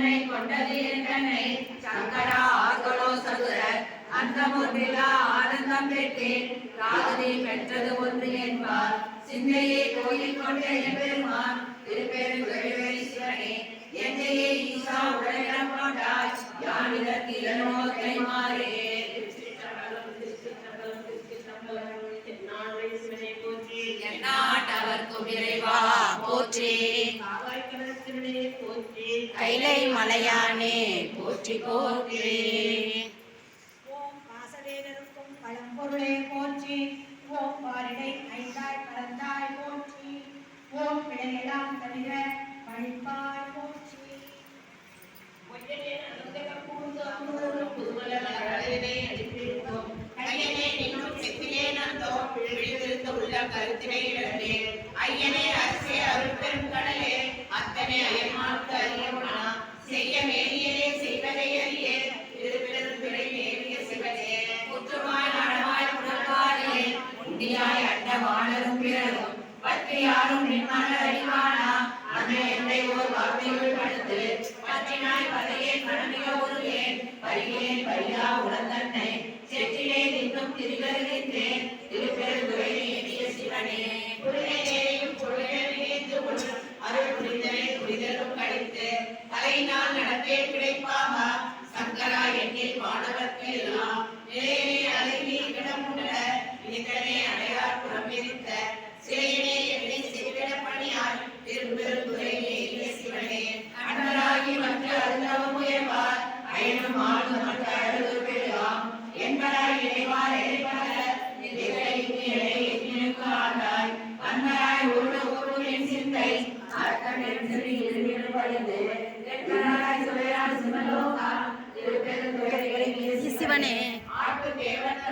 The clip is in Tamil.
தன்னை கொண்டது தன்னை சங்கரா ஆர்களோ சதுர அந்த ஒன்றிலா ஆனந்தம் பெற்றேன் காதலி பெற்றது ஒன்று என்பார் சிந்தையை கோயில் கொண்ட எம்பெருமான் திருப்பெருந்துறை சிவனே என்னையே ஈசா உடனிடம் கொண்டாய் யான் இதற்கு இளநோக்கை மாறே எந்நாட்டவர்க்கும் இறைவா போற்றி கைலை மலையானே போற்றி போற்றி ஓம் வாசவேகருக்கும் பழம்பொருளே போற்றி ஓம் வாரிடை ஐந்தாய் கலந்தாய் போற்றி ஓம் பிழையெல்லாம் தவிர பழிப்பாய் போற்றி ஐயனே அரசே அருட்பெரும் கடலே அத்தனை அயன்மார்க்கு அறியவனா செய்ய மேலியலே செய்வதை அறிய திருப்பெருந்துறை மேலிய சிவனே புற்றுமாய் நடமாய் புறக்காலே உண்டியாய் அண்ட வாழரும் பிறரும் பற்றி யாரும் நின்மன அறிவானா அந்த எந்தை ஓர் வார்த்தைகள் படுத்து பற்றினாய் பதையே மனமிக ஒருவேன் பரிகேன் பரியா உடந்தன்னை செற்றிலே நின்றும் திரிகருகின்றேன் திருப்பெருந்துறை மேலிய சிவனே அருள் புரிந்தனை புரிதலும் கழித்து தலையினால் நடப்பே கிடைப்பாக சங்கரா எண்ணில் மாணவர்க்கு எல்லாம் நிலையினை அலைவி கிடமுண்ட இதனை அடையார் புறம் எரித்த சிலையினை எண்ணி செவிட பணியார் திருப்பெருந்துறை மேலிய சிவனே அன்பராகி மற்ற அருந்தவம் உயர்வார் அயனும் ஆடு மற்ற அழகு பெறலாம் என்பராய் இறைவார் இறைவர ஆண்டாய் அன்மராய் உருள ஊருவின் சிந்தை அர்த்தம் என்று இருப்பது சிவனே.